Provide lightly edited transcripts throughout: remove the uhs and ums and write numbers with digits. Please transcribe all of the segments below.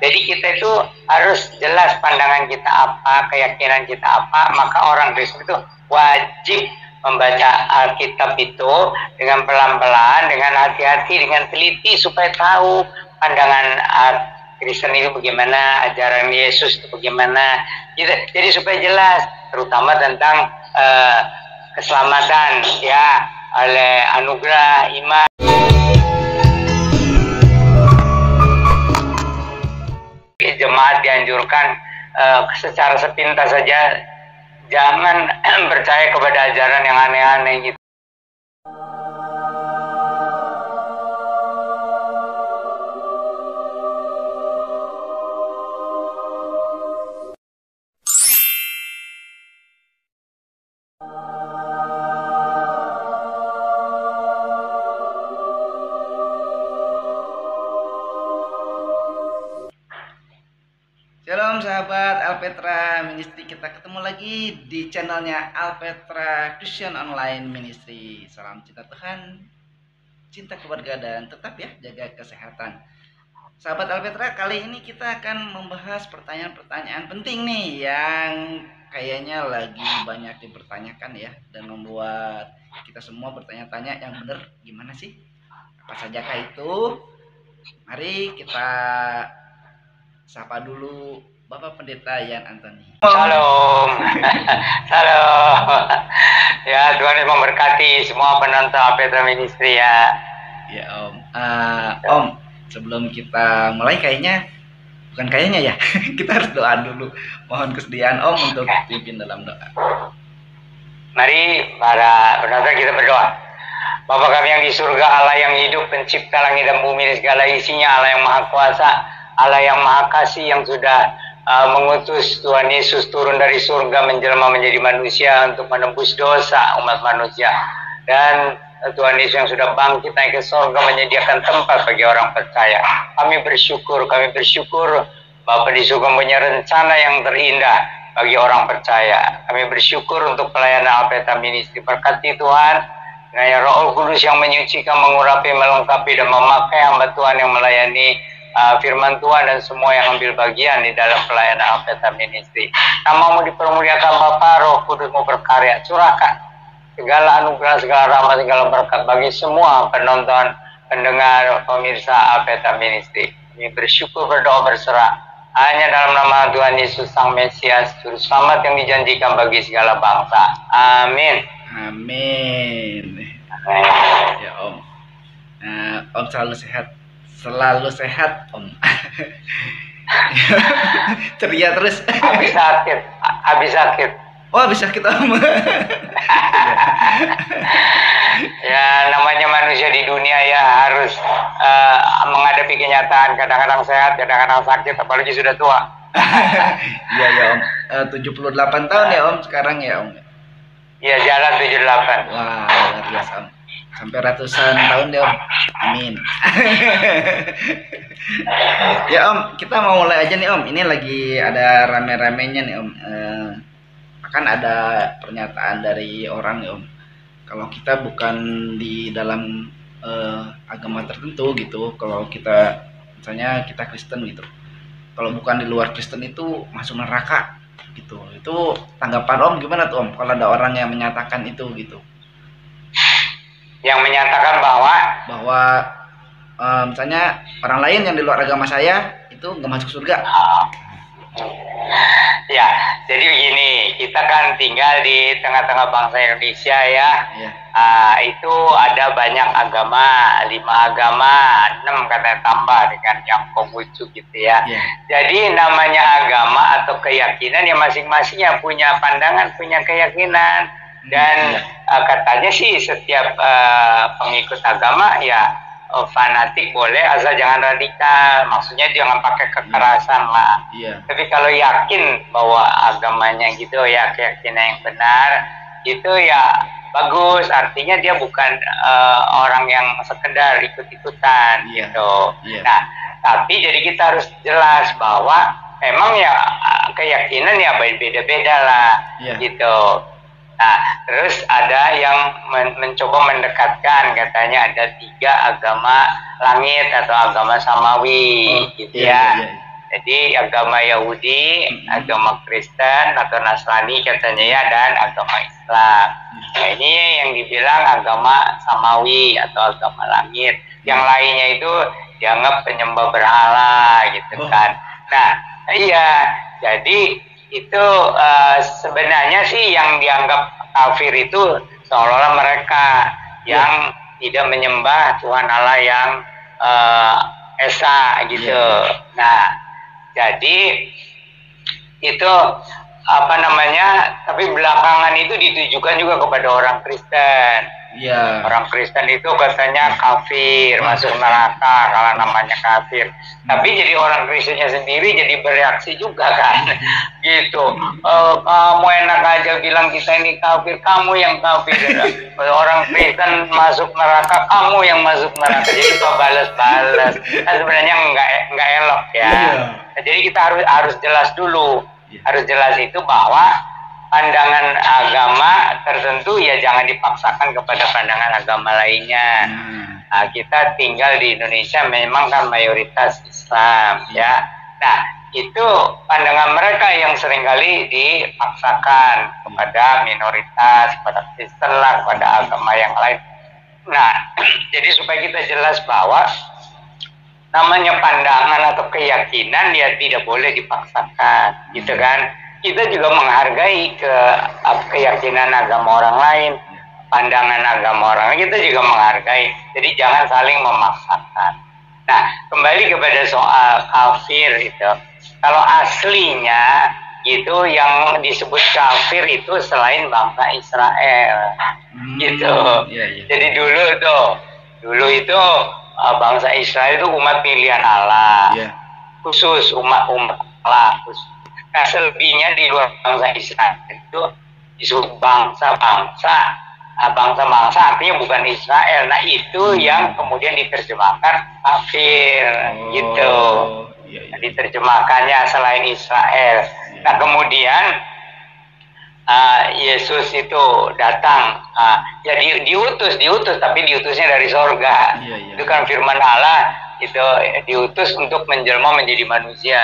Jadi kita itu harus jelas pandangan kita apa, keyakinan kita apa, maka orang Kristen itu wajib membaca Alkitab itu dengan pelan-pelan, dengan hati-hati, dengan teliti supaya tahu pandangan Kristen itu bagaimana, ajaran Yesus itu bagaimana. Jadi supaya jelas, terutama tentang keselamatan ya oleh anugerah iman. Jemaat dianjurkan secara sepintas saja jangan percaya kepada ajaran yang aneh-aneh gitu. Shalom sahabat Alpetra Ministry, kita ketemu lagi di channelnya Alpetra Christian Online Ministry. Salam cinta Tuhan, cinta keluarga, dan tetap ya jaga kesehatan. Sahabat Alpetra, kali ini kita akan membahas pertanyaan-pertanyaan penting nih yang kayaknya lagi banyak dipertanyakan ya, dan membuat kita semua bertanya-tanya yang benar gimana sih? Apa sajakah itu? Mari kita sapa dulu Bapak Pendeta Yan Antoni. Shalom. Shalom. Ya, Tuhan memberkati semua penonton Alpetra Ministry ya. Ya Om. Om, sebelum kita mulai bukan kayaknya ya, kita harus doa dulu. Mohon kesediaan Om untuk pimpin dalam doa. Mari para penonton kita berdoa. Bapa kami yang di surga, Allah yang hidup, pencipta langit dan bumi dan segala isinya, Allah yang maha kuasa, Allah yang maha kasih, yang sudah mengutus Tuhan Yesus turun dari surga menjelma menjadi manusia untuk menembus dosa umat manusia. Dan Tuhan Yesus yang sudah bangkit naik ke surga menyediakan tempat bagi orang percaya. Kami bersyukur Bapa di surga punya rencana yang terindah bagi orang percaya. Kami bersyukur untuk pelayanan Alpetra Ministry. Berkati Tuhan, dengan Roh Kudus yang menyucikan, mengurapi, melengkapi, dan memakai hamba Tuhan yang melayani firman Tuhan dan semua yang ambil bagian di dalam pelayanan Alpetra Ministry. Namamu dipermuliakan Bapa, Roh Kudus-Mu berkarya, curahkan segala anugerah, segala rahmat, segala berkat bagi semua penonton, pendengar, pemirsa Alpetra Ministry. Kami bersyukur, berdoa, berserah hanya dalam nama Tuhan Yesus Sang Mesias, Juru Selamat yang dijanjikan bagi segala bangsa. Amin. Amin. Ya Om. Om selalu sehat Om. Ceria terus. Habis sakit. Oh, habis sakit Om. Ya, namanya manusia di dunia ya harus menghadapi kenyataan. Kadang-kadang sehat, kadang-kadang sakit, apalagi sudah tua. Iya ya Om. 78 tahun ya Om sekarang ya Om. Iya, jalan 78. Wah, luar biasa Om. Sampai ratusan tahun deh Om. Amin. Ya Om, kita mau mulai aja nih Om. Ini lagi ada rame-ramenya nih Om. Akan ada pernyataan dari orang nih Om. Kalau kita bukan di dalam agama tertentu gitu, kalau kita misalnya kita Kristen gitu, kalau bukan di luar Kristen itu masuk neraka gitu. Itu tanggapan Om gimana tuh Om? Kalau ada orang yang menyatakan itu gitu. Yang menyatakan bahwa misalnya orang lain yang di luar agama saya itu nggak masuk surga. Ya, jadi begini, kita kan tinggal di tengah-tengah bangsa Indonesia ya. Itu ada banyak agama, 5 agama, 6 katanya tambah dengan yang Konghucu gitu ya. Jadi namanya agama atau keyakinan ya masing-masing yang punya pandangan, punya keyakinan. Dan katanya sih setiap pengikut agama ya fanatik boleh, asal jangan radikal. Maksudnya jangan pakai kekerasan lah. Tapi kalau yakin bahwa agamanya gitu ya, keyakinan yang benar itu ya bagus. Artinya dia bukan orang yang sekedar ikut-ikutan gitu. Nah, tapi jadi kita harus jelas bahwa memang ya keyakinan ya beda-beda lah gitu. Nah, terus ada yang mencoba mendekatkan, katanya ada 3 agama langit atau agama samawi gitu ya. Jadi agama Yahudi, agama Kristen atau Nasrani katanya ya, dan agama Islam. Nah, ini yang dibilang agama samawi atau agama langit. Yang lainnya itu dianggap penyembah berhala gitu kan. Nah, iya. Jadi itu sebenarnya sih yang dianggap kafir itu seolah-olah mereka yang tidak menyembah Tuhan Allah yang Esa gitu. Nah, jadi itu apa namanya? Tapi belakangan itu ditujukan juga kepada orang Kristen. Iya. Orang Kristen itu katanya kafir, masuk neraka kalau namanya kafir. Tapi jadi orang Kristennya sendiri jadi bereaksi juga kan, gitu. Kamu enak aja bilang kita ini kafir, kamu yang kafir. Orang Kristen masuk neraka, kamu yang masuk neraka. Jadi kok balas-balas. Kan sebenarnya nggak elok ya. Jadi kita harus jelas dulu. Harus jelas itu bahwa pandangan agama tertentu ya jangan dipaksakan kepada pandangan agama lainnya. Nah, kita tinggal di Indonesia memang kan mayoritas Islam ya. Nah, itu pandangan mereka yang seringkali dipaksakan kepada minoritas, kepada Kristen lah, kepada agama yang lain. Nah, jadi supaya kita jelas bahwa namanya pandangan atau keyakinan ya tidak boleh dipaksakan, gitu kan? Kita juga menghargai keyakinan agama orang lain, pandangan agama orang lain, kita juga menghargai. Jadi jangan saling memaksakan. Nah, kembali kepada soal kafir itu. Kalau aslinya gitu yang disebut kafir itu selain bangsa Israel, gitu. Jadi dulu itu bangsa Israel itu umat pilihan Allah, khusus umat Allah. Nah, selebihnya di luar bangsa Israel itu disebut bangsa-bangsa. Bangsa-bangsa artinya bukan Israel. Nah, itu yang kemudian diterjemahkan kafir, gitu. Diterjemahkannya selain Israel. Nah, kemudian Yesus itu datang, jadi diutus, tapi diutusnya dari sorga. Itu kan firman Allah, itu diutus untuk menjelma menjadi manusia.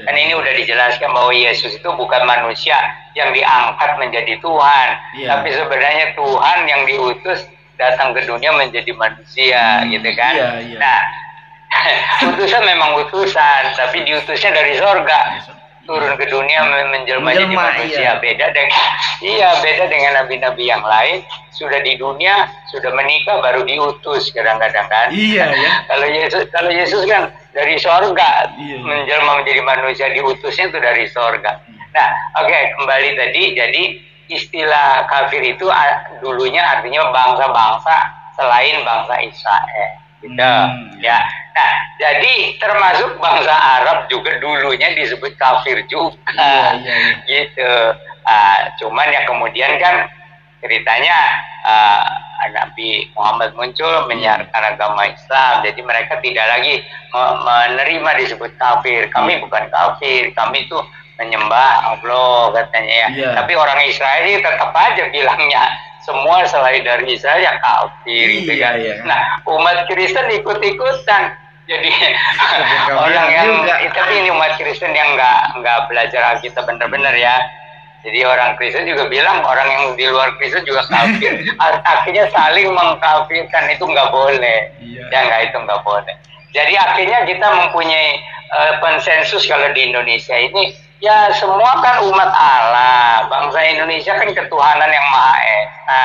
Kan ini udah dijelaskan bahwa Yesus itu bukan manusia yang diangkat menjadi Tuhan, tapi sebenarnya Tuhan yang diutus datang ke dunia menjadi manusia, gitu kan? Nah, utusan memang utusan, tapi diutusnya dari sorga. Turun ke dunia menjelma jadi manusia. Beda dengan nabi-nabi yang lain, sudah di dunia, sudah menikah baru diutus kadang-kadang kan. Kalau Yesus kan dari sorga menjelma menjadi manusia, diutusnya itu dari sorga. Nah, kembali tadi, jadi istilah kafir itu dulunya artinya bangsa-bangsa selain bangsa Israel. Gitu, ya. Nah, jadi termasuk bangsa Arab juga dulunya disebut kafir juga, gitu. Cuman ya kemudian kan ceritanya Nabi Muhammad muncul menyiarkan agama Islam, jadi mereka tidak lagi menerima disebut kafir. Kami bukan kafir, kami itu menyembah Allah katanya ya. Tapi orang Israel tetap aja bilangnya semua selain dari Israel yang kafir, gitu kan. Nah, umat Kristen ikut-ikutan. Jadi orang yang tapi ini umat Kristen yang nggak belajar Alkitab benar-benar ya. Jadi orang Kristen juga bilang orang yang di luar Kristen juga kafir. Akhirnya saling mengkafirkan, itu nggak boleh. Itu nggak boleh. Jadi akhirnya kita mempunyai konsensus kalau di Indonesia ini, ya semua kan umat Allah. Bangsa Indonesia kan ketuhanan yang Maha Esa.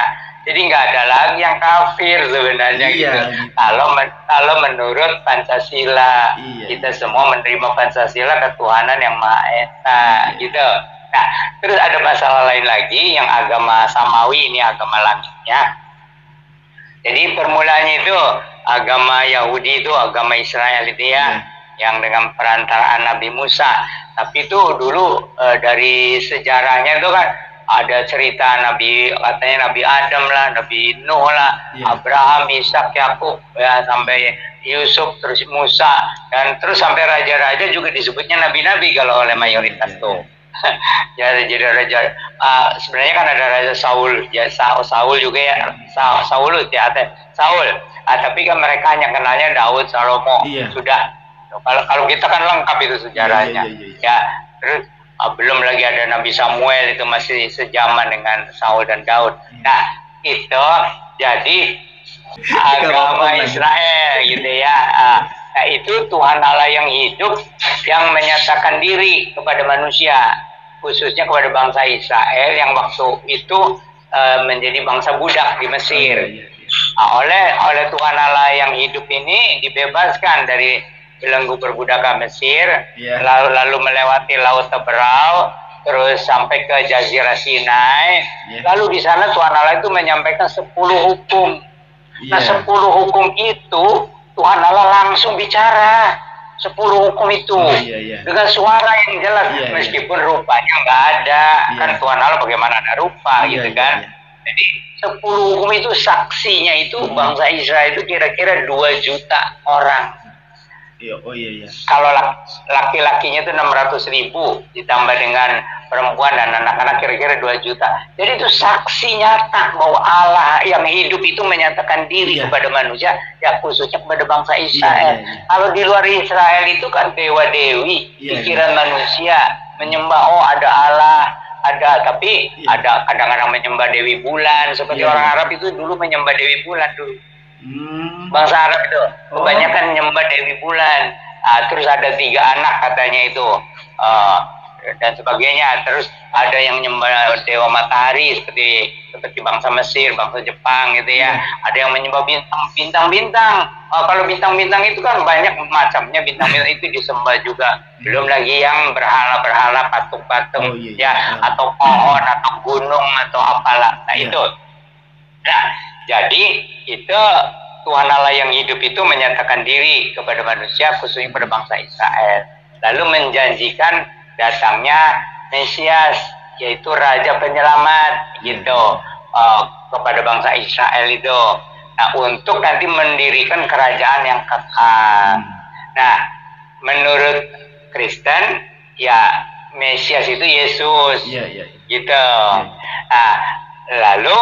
Jadi nggak ada lagi yang kafir sebenarnya gitu. Kalau menurut Pancasila, kita semua menerima Pancasila ketuhanan yang Maha Esa gitu. Nah, terus ada masalah lain lagi yang agama samawi, ini agama langitnya. Jadi permulaannya itu agama Yahudi itu agama Israel itu ya, yang dengan perantaraan Nabi Musa. Tapi itu dulu dari sejarahnya itu kan ada cerita Nabi, katanya Nabi Adam lah, Nabi Nuh lah, Abraham, Ishak, Yakub, ya sampai Yusuf, terus Musa, dan terus sampai raja-raja juga disebutnya nabi-nabi kalau oleh mayoritas tuh. Ya, jadi raja sebenarnya kan ada raja Saul, ya Saul juga ya, Saul. Tapi kan mereka hanya kenalnya Daud, Salomo, sudah. Kalau kalau kita kan lengkap itu sejarahnya. Ya, terus belum lagi ada Nabi Samuel, itu masih sejaman dengan Saul dan Daud. Nah, itu jadi agama Israel gitu ya. Nah, itu Tuhan Allah yang hidup yang menyatakan diri kepada manusia, khususnya kepada bangsa Israel yang waktu itu menjadi bangsa budak di Mesir. Oleh Tuhan Allah yang hidup ini dibebaskan dari belenggu perbudakan Mesir, lalu melewati Laut Teberau, terus sampai ke Jazirah Sinai. Lalu di sana Tuhan Allah itu menyampaikan 10 hukum. Nah, 10 hukum itu Tuhan Allah langsung bicara 10 hukum itu dengan suara yang jelas, meskipun rupanya nggak ada. Kan Tuhan Allah bagaimana ada rupa gitu kan. Jadi 10 hukum itu saksinya itu bangsa Israel itu kira-kira 2 juta orang. Kalau laki-lakinya itu 600.000 ditambah dengan perempuan dan anak-anak kira-kira 2 juta. Jadi itu saksi nyata bahwa Allah yang hidup itu menyatakan diri kepada manusia, ya khususnya kepada bangsa Israel. Kalau di luar Israel itu kan dewa-dewi, pikiran manusia menyembah, oh ada Allah, ada, tapi ada kadang-kadang menyembah Dewi Bulan, seperti orang Arab itu dulu menyembah Dewi Bulan dulu. Bangsa Arab itu kebanyakan menyembah Dewi Bulan. Terus ada 3 anak katanya itu, dan sebagainya. Terus ada yang menyembah dewa matahari seperti bangsa Mesir, bangsa Jepang gitu ya. Ada yang menyembah bintang-bintang. Kalau bintang-bintang itu kan banyak macamnya, bintang-bintang itu disembah juga. Belum lagi yang berhala-berhala, patung-patung atau pohon atau gunung atau apalah. Nah itu. Nah, jadi itu Tuhan Allah yang hidup itu menyatakan diri kepada manusia, khususnya pada bangsa Israel. Lalu menjanjikan datangnya Mesias, yaitu Raja Penyelamat gitu, kepada bangsa Israel itu. Nah, untuk nanti mendirikan kerajaan yang kekal. Nah, menurut Kristen ya Mesias itu Yesus, gitu. Nah, lalu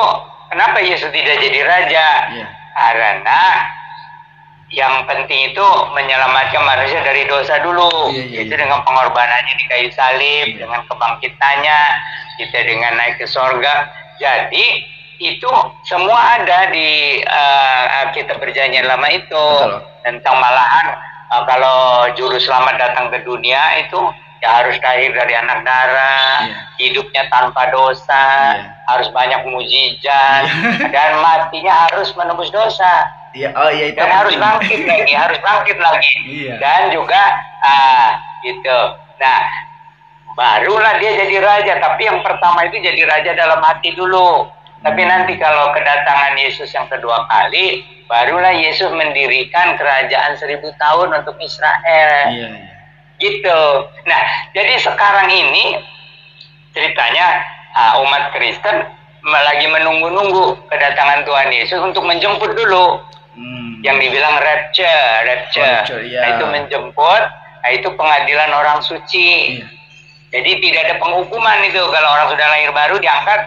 kenapa Yesus tidak jadi raja? Karena yang penting itu menyelamatkan manusia dari dosa dulu, yaitu dengan pengorbanannya di kayu salib, dengan kebangkitannya, kita dengan naik ke sorga. Jadi itu semua ada di Alkitab Perjanjian Lama itu. Tentang malahan kalau juru selamat datang ke dunia itu ya harus lahir dari anak darah, hidupnya tanpa dosa, harus banyak mujizat, dan matinya harus menebus dosa. Dan harus bangkit lagi, dan juga gitu. Nah, barulah dia jadi raja. Tapi yang pertama itu jadi raja dalam hati dulu. Tapi nanti kalau kedatangan Yesus yang kedua kali, barulah Yesus mendirikan kerajaan 1000 tahun untuk Israel. Gitu. Nah, jadi sekarang ini ceritanya umat Kristen lagi menunggu-nunggu kedatangan Tuhan Yesus untuk menjemput dulu. Yang dibilang rapture. Nah, itu menjemput, nah, itu pengadilan orang suci. Jadi tidak ada penghukuman itu. Kalau orang sudah lahir baru diangkat,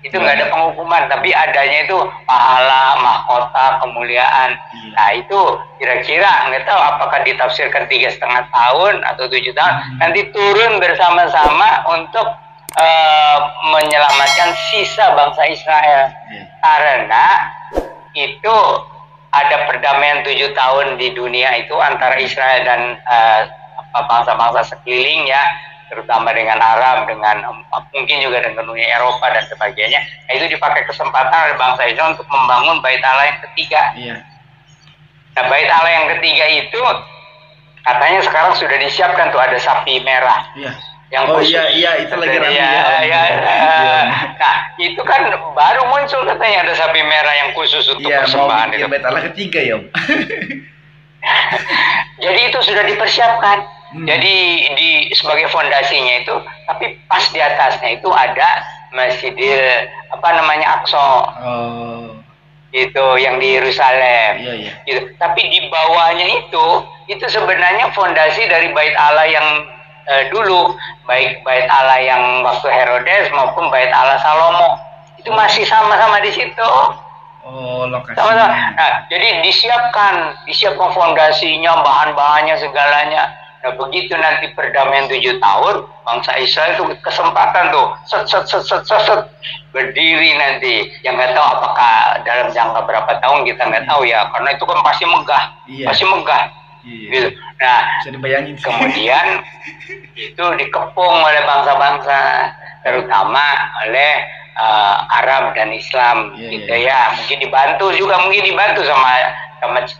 itu nggak ada penghukuman, tapi adanya itu pahala, mahkota, kemuliaan. Nah, itu kira-kira nggak tahu apakah ditafsirkan 3,5 tahun atau 7 tahun. Nanti turun bersama-sama untuk menyelamatkan sisa bangsa Israel. Karena itu ada perdamaian 7 tahun di dunia itu antara Israel dan bangsa-bangsa sekeliling ya, terutama dengan Arab, dengan mungkin juga dengan Uni Eropa dan sebagainya. Nah, itu dipakai kesempatan oleh bangsa Israel untuk membangun Bait Allah yang ketiga. Nah, Bait Allah yang ketiga itu katanya sekarang sudah disiapkan tuh, ada sapi merah. Yang khusus. Itu lagi ramai Nah, itu kan baru muncul katanya ada sapi merah yang khusus untuk persembahan itu. Bait Allah ketiga ya. Jadi itu sudah dipersiapkan. Jadi sebagai fondasinya itu, tapi pas di atasnya itu ada Masjidil Aqsa. Itu yang di Yerusalem. Gitu. Tapi di bawahnya itu sebenarnya fondasi dari Bait Allah yang dulu, baik Bait Allah yang waktu Herodes maupun Bait Allah Salomo, itu masih sama-sama di situ. Oh, Sama-sama. lokasinya. Nah, jadi disiapkan fondasinya, bahan-bahannya, segalanya. Nah, begitu nanti perdamaian 7 tahun, bangsa Israel itu kesempatan tuh, set, berdiri nanti. Yang nggak tahu apakah dalam jangka berapa tahun kita nggak tahu ya, karena itu kan pasti megah, Iya. pasti megah. Iya. Gitu. Nah, Bisa dibayangin. kemudian itu dikepung oleh bangsa-bangsa, terutama oleh Arab dan Islam, Iya, gitu iya. ya. Mungkin dibantu sama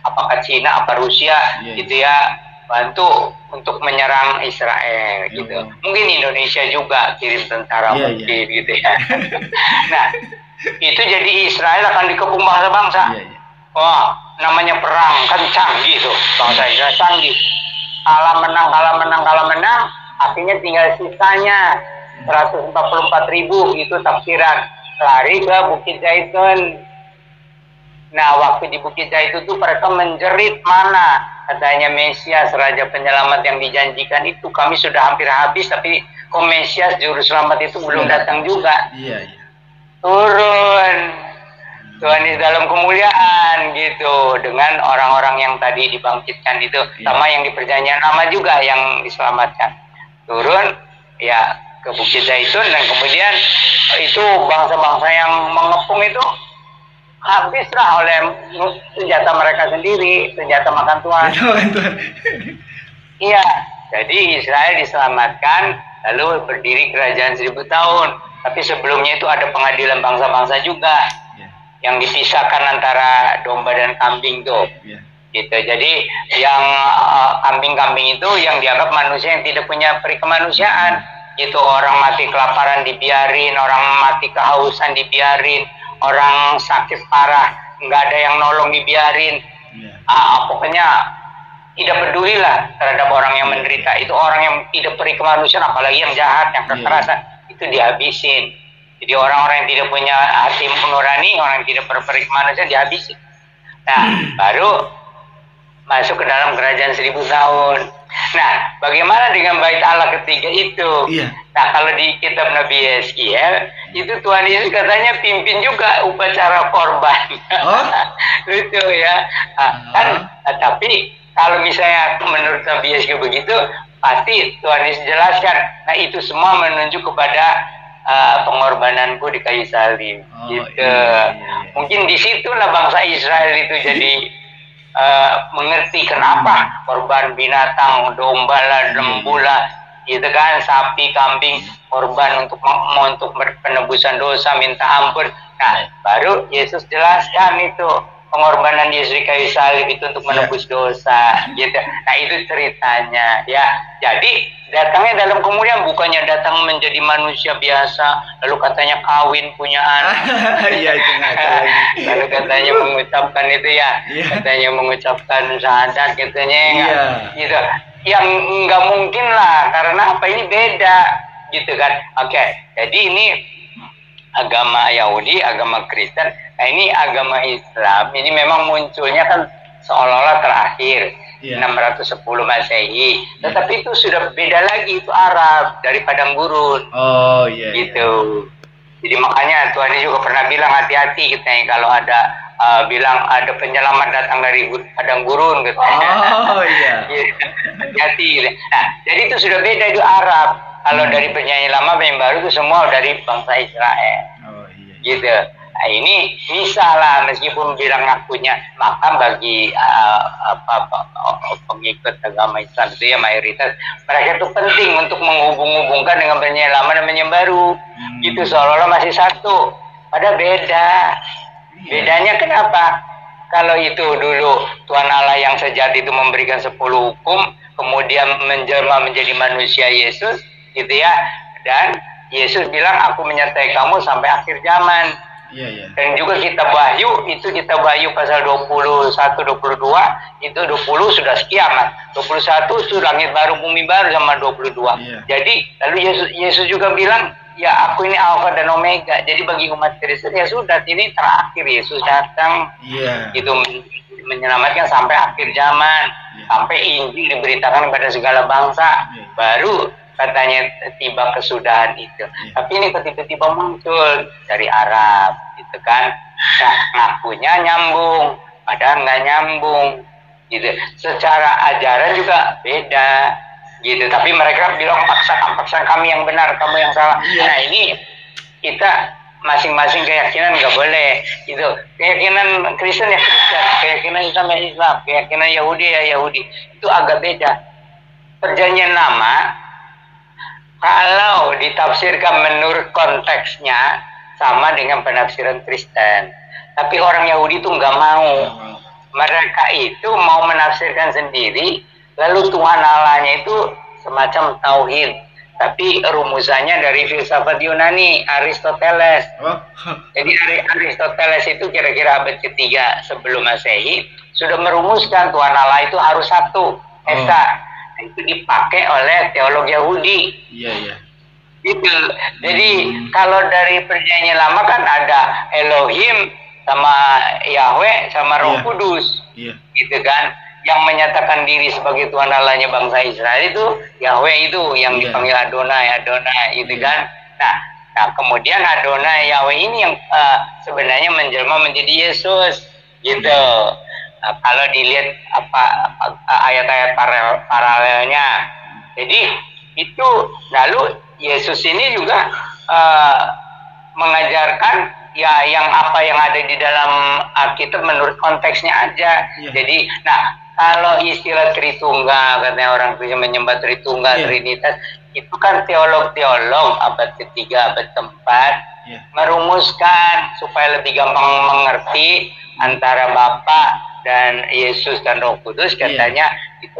apakah Cina, apa Rusia, Iya. gitu ya, bantu untuk menyerang Israel, Iya. gitu. Mungkin Indonesia juga kirim tentara, Iya, mungkin, gitu ya. Nah, itu jadi Israel akan dikepung bangsa-bangsa. Iya, iya. Wah, namanya perang kan canggih tuh, bangsa Israel canggih. Kalah menang, akhirnya tinggal sisanya 144.000 itu tafsiran, lari ke Bukit Zaitun. Nah, waktu di Bukit Zaitun itu mereka menjerit, mana katanya Mesias, Raja Penyelamat yang dijanjikan itu, kami sudah hampir habis, tapi kok Mesias Juru Selamat itu belum datang juga. Iya, iya. Turun Tuhan di dalam kemuliaan gitu, dengan orang-orang yang tadi dibangkitkan itu, sama yang di perjanjian lama juga yang diselamatkan. Turun ya ke Bukit Zaitun, dan kemudian itu bangsa-bangsa yang mengepung itu habislah oleh senjata mereka sendiri, senjata makan Tuhan. Iya, jadi Israel diselamatkan, lalu berdiri kerajaan 1000 tahun. Tapi sebelumnya itu ada pengadilan bangsa-bangsa juga, yang dipisahkan antara domba dan kambing tuh. Gitu. Jadi yang kambing-kambing itu yang dianggap manusia yang tidak punya peri kemanusiaan. Gitu, orang mati kelaparan dibiarin, orang mati kehausan dibiarin, orang sakit parah nggak ada yang nolong dibiarin. Pokoknya tidak peduli lah terhadap orang yang menderita. Itu orang yang tidak peri kemanusiaan, apalagi yang jahat, yang kekerasan, itu dihabisin. Jadi orang-orang yang tidak punya hati nurani, orang yang tidak berperi kemanusiaan dihabisin. Nah, baru masuk ke dalam kerajaan 1000 tahun. Nah, bagaimana dengan bait Allah ketiga itu? Nah, kalau di kitab Nabi Yeskiel, itu Tuhan Yesus katanya pimpin juga upacara korban. Lucu ya. Tapi kalau misalnya menurut Nabi Yeskiel begitu, pasti Tuhan Yesus jelaskan. Nah, itu semua menunjuk kepada pengorbananku di kayu salib. Gitu. Mungkin di situlah bangsa Israel itu jadi mengerti kenapa korban binatang, domba lah, lembu lah, gitu kan, sapi, kambing, korban untuk penebusan dosa, minta ampun. Nah, baru Yesus jelaskan itu pengorbanan Yesus di kayu salib itu untuk menebus dosa, gitu. Nah, itu ceritanya, ya. Jadi datangnya dalam kemuliaan, bukannya datang menjadi manusia biasa, lalu katanya kawin, punya anak. Iya, itu lalu katanya mengucapkan itu ya, katanya mengucapkan syahadat, katanya gitu. Yang nggak mungkin lah, karena apa, ini beda, gitu kan. Oke, jadi ini agama Yahudi, agama Kristen. Nah, ini agama Islam, ini memang munculnya kan seolah-olah terakhir 610 Masehi. Tetapi itu sudah beda lagi, itu Arab dari padang gurun. Gitu. Jadi makanya Tuhan juga pernah bilang, hati-hati katanya kalau ada bilang ada penyelamat datang dari padang gurun katanya. Hati-hati. Nah, jadi itu sudah beda, itu Arab. Kalau dari penyanyi lama, penyanyi baru itu semua dari bangsa Israel. Gitu. Nah, ini bisa lah, meskipun bilang ngakunya, maka bagi pengikut agama Islam itu ya mayoritas, mereka itu penting untuk menghubung-hubungkan dengan penyanyi lama dan penyanyi baru. Gitu, seolah-olah masih satu. Padahal beda. Bedanya kenapa? Kalau itu dulu Tuhan Allah yang sejati itu memberikan 10 hukum, kemudian menjelma menjadi manusia Yesus, gitu ya, dan Yesus bilang, aku menyertai kamu sampai akhir zaman. Dan juga kitab Wahyu, itu kitab Wahyu pasal 21, 22, itu 20 sudah kiamat, 21 itu langit baru, bumi baru, sama 22. Jadi lalu Yesus juga bilang, ya aku ini Alfa dan Omega. Jadi bagi umat Kristen ya sudah, ini terakhir Yesus datang, gitu, menyelamatkan sampai akhir zaman, sampai Injil diberitakan kepada segala bangsa, baru katanya tiba kesudahan itu. Tapi ini tiba-tiba muncul dari Arab, gitu kan. Nah, ngakunya nyambung, padahal nggak nyambung, gitu. Secara ajaran juga beda, gitu. Tapi mereka bilang paksa kami yang benar, kamu yang salah. Nah ini kita masing-masing keyakinan nggak boleh, gitu. Keyakinan Kristen ya Kristen, keyakinan Islam ya Islam, keyakinan Yahudi ya Yahudi. Itu agak beda. Perjanjian Lama kalau ditafsirkan menurut konteksnya sama dengan penafsiran Kristen. Tapi orang Yahudi itu nggak mau. Mereka itu mau menafsirkan sendiri, lalu Tuhan Allahnya itu semacam tauhid. Tapi rumusannya dari filsafat Yunani, Aristoteles. Jadi Aristoteles itu kira-kira abad ketiga sebelum Masehi sudah merumuskan Tuhan Allah itu harus satu, Esa. Itu dipakai oleh teolog Yahudi. Iya. Gitu. Jadi kalau dari perjanjian lama kan ada Elohim sama Yahweh sama Roh Kudus, gitu kan, yang menyatakan diri sebagai Tuhan Allahnya bangsa Israel itu Yahweh itu yang dipanggil Adonai, gitu kan. Nah kemudian Adonai Yahweh ini yang sebenarnya menjelma menjadi Yesus, gitu. Kalau dilihat ayat-ayat paralelnya, jadi itu lalu Yesus ini juga mengajarkan ya yang apa yang ada di dalam Alkitab menurut konteksnya aja. Jadi, nah kalau istilah Tritunggal, katanya orang Kristen menyembah Tritunggal, Trinitas, itu kan teolog-teolog abad ketiga, abad keempat merumuskan supaya lebih gampang mengerti antara Bapa dan Yesus dan Roh Kudus, katanya itu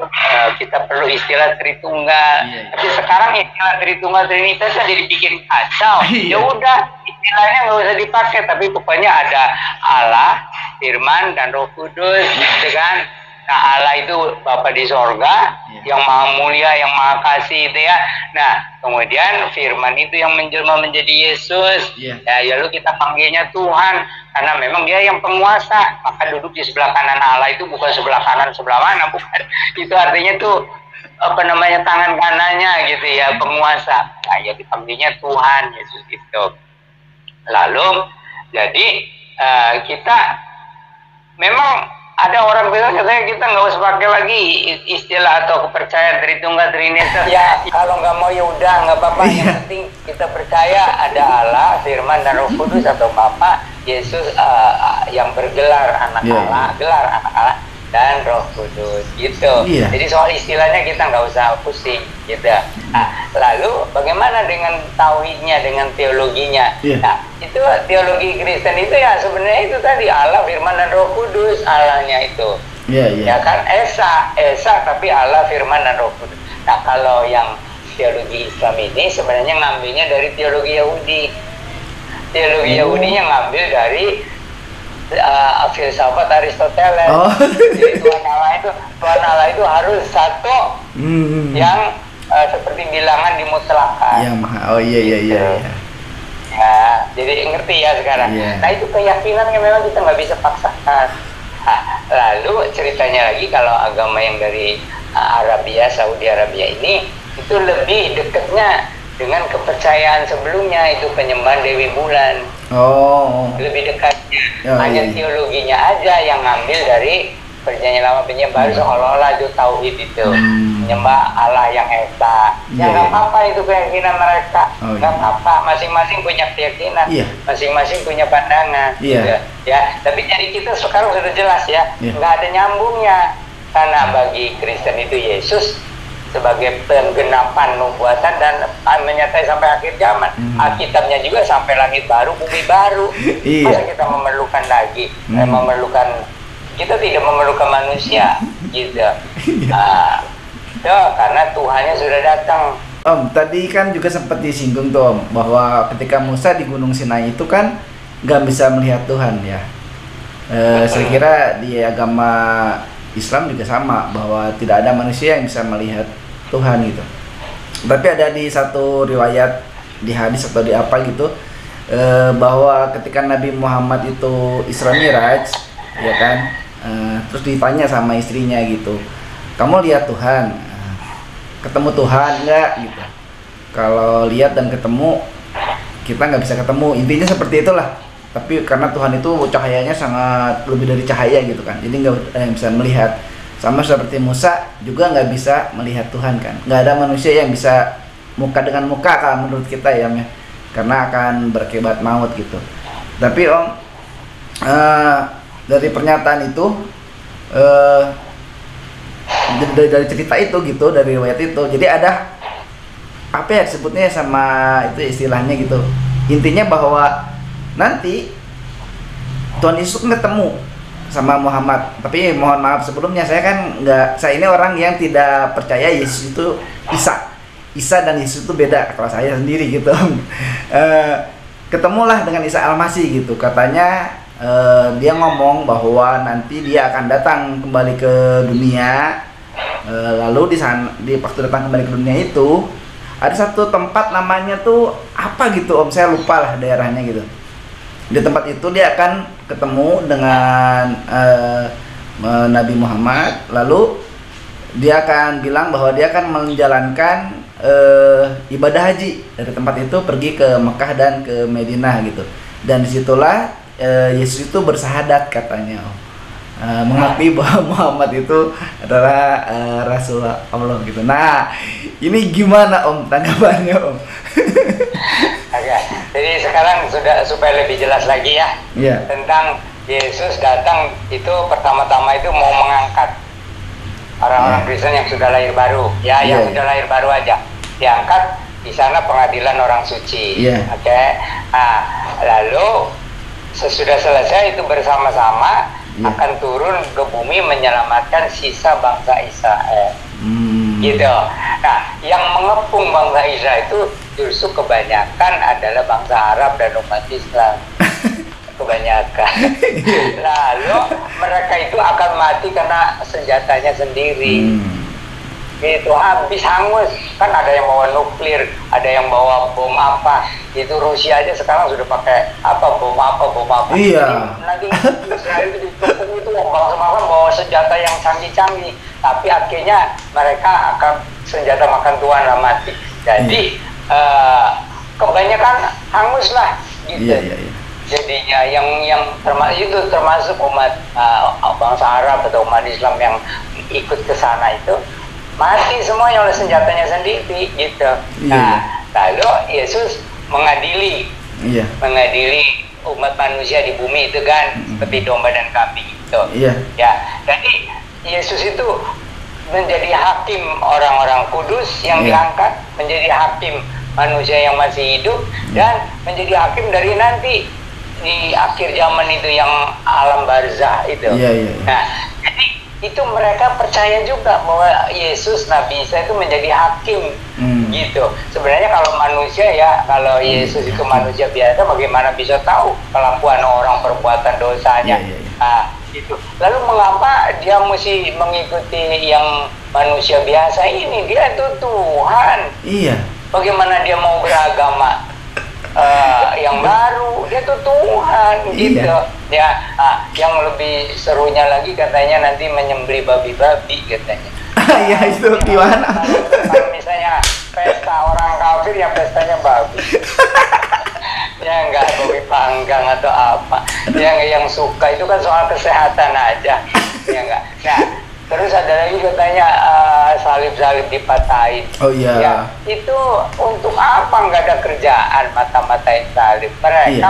kita perlu istilah Tritunggal. Tapi sekarang istilah Tritunggal Trinitas kan jadi bikin kacau. Ya udah istilahnya nggak usah dipakai, tapi pokoknya ada Allah, Firman dan Roh Kudus, gitu kan. Nah Allah itu Bapa di sorga, yang maha mulia, yang maha kasih itu ya. Nah kemudian Firman itu yang menjelma menjadi Yesus. Ya lalu kita panggilnya Tuhan, karena memang dia yang penguasa. Maka duduk di sebelah kanan Allah itu bukan sebelah kanan sebelah mana, bukan. Itu artinya tuh tangan kanannya gitu ya, penguasa. Nah ya dipanggilnya Tuhan Yesus itu. Lalu jadi kita memang ada orang bilang katanya kita nggak usah pakai lagi istilah atau kepercayaan Tritunggal Trinitas. Ya kalau nggak mau ya udah nggak apa-apa. Yang penting kita percaya ada Allah, Firman dan Roh Kudus atau Bapa, Yesus yang bergelar anak Allah, gelar anak Allah dan Roh Kudus gitu. Jadi soal istilahnya kita nggak usah pusing gitu. Nah, lalu bagaimana dengan tauhidnya, dengan teologinya? Nah, itu teologi Kristen itu ya sebenarnya itu tadi Allah, Firman dan Roh Kudus, Allahnya itu. Ya kan Esa tapi Allah, Firman dan Roh Kudus. Nah, kalau yang teologi Islam ini sebenarnya ngambilnya dari teologi Yahudi. Teologi Yahudinya ngambil dari filsafat Aristoteles. Jadi Tuhan Allah itu harus satu yang seperti bilangan dimutlakan. Iya. Ya, jadi ngerti ya sekarang. Nah itu keyakinan yang memang kita nggak bisa paksakan. Nah, lalu ceritanya lagi kalau agama yang dari Arabia, Saudi Arabia ini itu lebih dekatnya dengan kepercayaan sebelumnya, itu penyembahan Dewi Bulan. Lebih dekatnya. Hanya teologinya aja yang ngambil dari perjanjian lama, perjanjian baru, seolah-olah itu tauhid itu. Menyembah Allah yang Esa. Ya nggak apa-apa itu keyakinan mereka. Nggak apa-apa, masing-masing punya keyakinan, masing-masing punya pandangan. Ya, tapi jadi kita sekarang sudah jelas ya, nggak ada nyambungnya. Karena bagi Kristen itu Yesus sebagai penggenapan nubuatan dan menyertai sampai akhir zaman. Alkitabnya juga sampai langit baru, bumi baru. Masa kita memerlukan lagi, kita tidak memerlukan manusia, gitu. Karena Tuhannya sudah datang. Om, tadi kan juga sempat disinggung tuh Om, bahwa ketika Musa di Gunung Sinai itu kan nggak bisa melihat Tuhan ya. Saya kira di agama Islam juga sama, bahwa tidak ada manusia yang bisa melihat Tuhan gitu. Tapi ada di satu riwayat di hadis atau di apa gitu, bahwa ketika Nabi Muhammad itu Isra Miraj, ya kan, terus ditanya sama istrinya gitu, kamu lihat Tuhan, ketemu Tuhan enggak gitu. Kalau lihat dan ketemu, kita nggak bisa ketemu, intinya seperti itulah. tapi karena Tuhan itu cahayanya sangat lebih dari cahaya gitu kan, jadi nggak ada yang bisa melihat. Sama seperti Musa juga nggak bisa melihat Tuhan kan, nggak ada manusia yang bisa muka dengan muka kalau menurut kita ya, karena akan berakibat maut gitu. Tapi Om, dari pernyataan itu, dari cerita itu gitu, dari riwayat itu, jadi ada apa ya disebutnya sama itu istilahnya gitu, intinya bahwa nanti Tuhan Yesus ketemu sama Muhammad. Tapi mohon maaf sebelumnya, saya kan saya ini orang yang tidak percaya Yesus itu Isa dan Yesus itu beda kalau saya sendiri gitu. Ketemulah dengan Isa Al-Masih gitu, katanya dia ngomong bahwa nanti dia akan datang kembali ke dunia. Lalu di waktu datang kembali ke dunia itu ada satu tempat namanya tuh apa gitu Om, saya lupa lah daerahnya gitu. Di tempat itu dia akan ketemu dengan Nabi Muhammad, lalu dia akan bilang bahwa dia akan menjalankan ibadah haji dari tempat itu pergi ke Mekah dan ke Madinah gitu. Dan disitulah Yesus itu bersahadat katanya, mengakui bahwa Muhammad itu adalah Rasul Allah gitu. Nah, ini gimana Om tanggapannya Om? Oke, jadi sekarang sudah supaya lebih jelas lagi ya, tentang Yesus datang itu pertama-tama itu mau mengangkat orang-orang Kristen yang sudah lahir baru, yang sudah lahir baru aja diangkat di sana pengadilan orang suci. Oke. Nah, lalu sesudah selesai itu bersama-sama akan turun ke bumi menyelamatkan sisa bangsa Israel. Gitu. Nah, yang mengepung bangsa Israel itu justru kebanyakan adalah bangsa Arab dan umat Islam. Kebanyakan. Lalu mereka itu akan mati karena senjatanya sendiri. Gitu, habis hangus. Kan ada yang bawa nuklir, ada yang bawa bom apa. Itu Rusia aja sekarang sudah pakai bom apa. Iya. Nanti Israel itu dikepung itu bangsa-bangsa bawa senjata yang canggih-canggih, tapi akhirnya mereka akan senjata makan tuan lah, mati. Jadi kebanyakan hangus lah gitu. Iya. Jadinya yang termasuk umat bangsa Arab atau umat Islam yang ikut ke sana itu mati semuanya oleh senjatanya sendiri gitu. Nah, lalu Yesus mengadili umat manusia di bumi itu kan, seperti domba dan kambing itu. Ya, jadi Yesus itu menjadi hakim orang-orang kudus yang diangkat, menjadi hakim manusia yang masih hidup, dan menjadi hakim dari nanti di akhir zaman itu yang alam barzah itu. Nah, jadi itu mereka percaya juga bahwa Yesus Nabi Isa itu menjadi hakim gitu. Sebenarnya kalau manusia kalau Yesus itu manusia biasa, bagaimana bisa tahu kelakuan orang, perbuatan dosanya? Nah, gitu. Lalu mengapa dia mesti mengikuti yang manusia biasa ini? Dia itu Tuhan. Bagaimana dia mau beragama yang baru? Dia tuh Tuhan gitu. Yang lebih serunya lagi katanya nanti menyembelih babi-babi katanya. Itu gimana? Kalau misalnya pesta orang kafir, ya pestanya babi. Ya enggak babi panggang atau apa. Yang suka itu kan soal kesehatan aja. Ya enggak. Nah, terus ada lagi katanya salib-salib dipatahin. Ya, itu untuk apa? Nggak ada kerjaan mata-matain salib. Mereka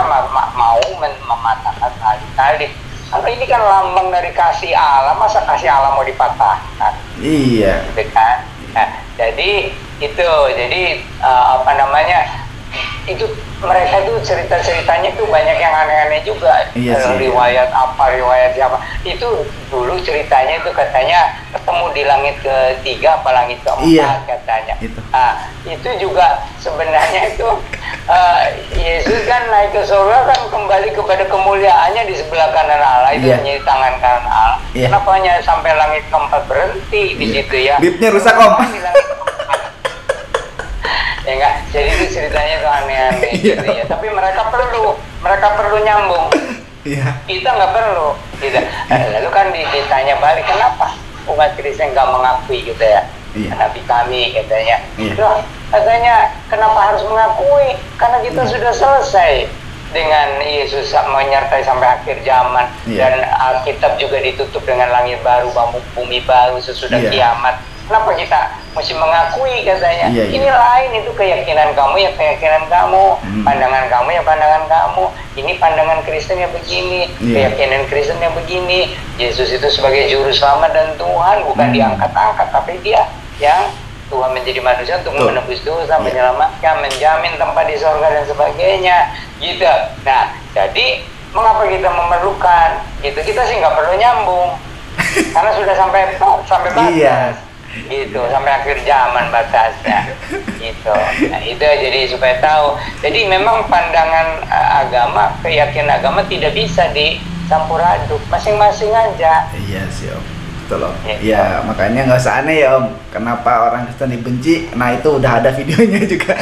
mau mematahkan salib. Karena ini kan lambang dari kasih Allah, masa kasih Allah mau dipatahkan? Gitu kan? Nah, jadi itu, itu mereka itu cerita-ceritanya itu banyak yang aneh-aneh juga. Riwayat siapa itu dulu ceritanya itu katanya ketemu di langit ketiga apa langit keempat katanya. Itu juga sebenarnya itu Yesus kan naik ke surga kan kembali kepada kemuliaannya di sebelah kanan Allah itu, menjadi tangan kanan Allah. Kenapa hanya sampai langit keempat berhenti di situ ya? Bibnya rusak Om. Ya enggak, jadi itu ceritanya tuh aneh-aneh gitu ya. Tapi mereka perlu nyambung. Kita nggak perlu. Gitu. Lalu kan ditanya balik, kenapa umat Kristen nggak mengakui gitu ya? Nabi kami katanya. Loh, katanya kenapa harus mengakui? Karena kita sudah selesai dengan Yesus menyertai sampai akhir zaman, dan Alkitab juga ditutup dengan langit baru, bumi baru sesudah kiamat. Kenapa kita mesti mengakui katanya? Ini lain, itu keyakinan kamu ya keyakinan kamu, pandangan kamu ya pandangan kamu. Ini pandangan Kristen yang begini, keyakinan Kristen yang begini. Yesus itu sebagai juru selamat dan Tuhan, bukan diangkat-angkat, tapi dia yang Tuhan menjadi manusia untuk menebus dosa, menyelamatkan, menjamin tempat di surga dan sebagainya, gitu. Nah, jadi mengapa kita memerlukan gitu? Kita sih nggak perlu nyambung, karena sudah sampai batas, gitu, sampai akhir zaman batasnya, gitu. Nah, itu jadi supaya tahu. Jadi memang pandangan agama, keyakinan agama tidak bisa dicampur aduk, masing-masing aja. Iya sih Om. Betul Om. Ya makanya nggak usah aneh ya Om, kenapa orang Kristen dibenci. Nah itu udah ada videonya juga.